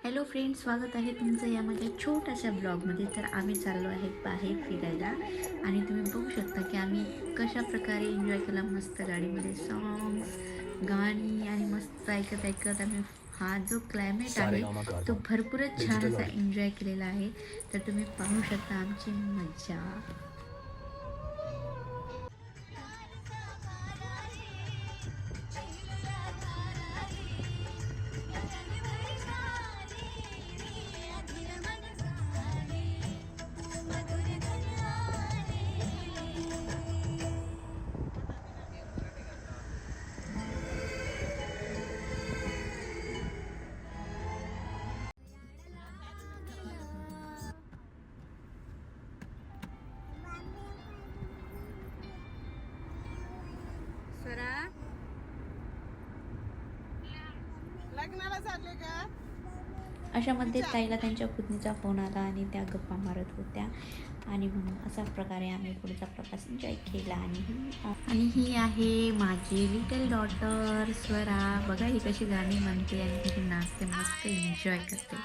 Hello friends, स्वागत आहे तुमचं या माझ्या छोट्याशा ब्लॉगमध्ये. तर आम्ही चाललो आहे बाहेर फिरायला आणि तुम्ही बघू शकता की आम्ही कशा प्रकारे एन्जॉय केला. मस्त गाडीमध्ये सॉंग्स, गाणी आणि मस्त ऐकत ऐकत आम्ही हा जो क्लायमेट आहे तो भरपूरच छान असा एन्जॉय केलेला आहे. तर तुम्ही पाहू शकता आमची मजा. लग्नाला चालले का? अशामध्ये ताईला त्यांच्या पुतणीचा फोन आला आणि त्या गप्पा मारत होत्या आणि म्हणून अशा प्रकारे आम्ही पुढचा प्रवास एन्जॉय केला. आणि ही आहे माझी लिटल डॉटर स्वरा. बघा ही कशी गाणी म्हणते आणि कशी नाचते, मस्त एन्जॉय करते.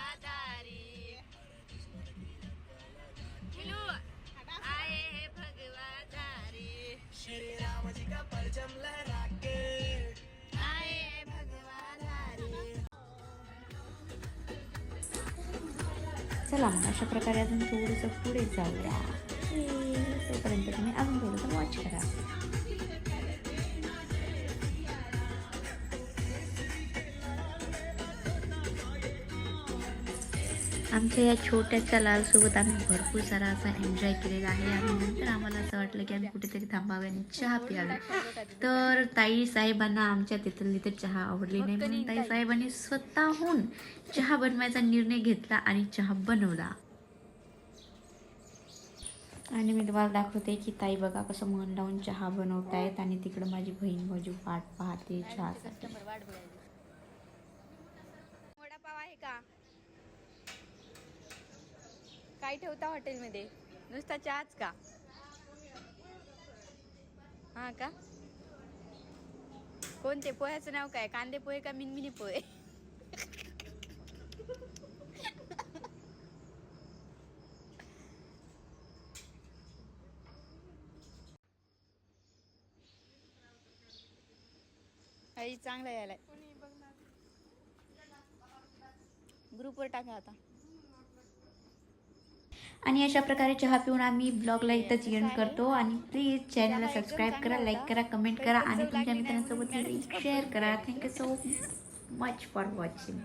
चला मग अशा प्रकारे अजून थोडंसं पुढे जाऊया. तोपर्यंत तुम्ही अजून थोडंसं वॉच करा. आमच्या या छोट्याच्या लालसोबत आम्ही भरपूर सारा असा एन्जॉय केलेला आहे आणि नंतर आम्हाला असं वाटलं की आम्ही कुठेतरी थांबावे आणि चहा प्यावे. तर ताई साहेबांना आमच्या तिथली तर चहा आवडली नाही, म्हणून ताई साहेबांनी स्वतःहून चहा बनवायचा निर्णय घेतला आणि चहा बनवला. आणि मी तुम्हाला दाखवते की ताई बघा कसं मन लावून चहा बनवतायत आणि तिकडं माझी बहीण मजू वाट पाहते चहासाठी. वडापाव आहे का? काय ठेवता हॉटेलमध्ये? नुसता चहाच का? हा का? कोणते पोह्याचं नाव काय? कांदे पोहे का मिनमिनी पोहे? आई चांगला यायलाय. ग्रुपवर टाका आता. आणि अशा प्रकारे चहा पिऊन आम्ही ब्लॉगला इथंच एंड करतो. आणि प्लीज चॅनलला सबस्क्राईब करा, लाईक करा, कमेंट करा आणि तुमच्या मित्रांसोबत शेअर करा. Thank you so much for watching.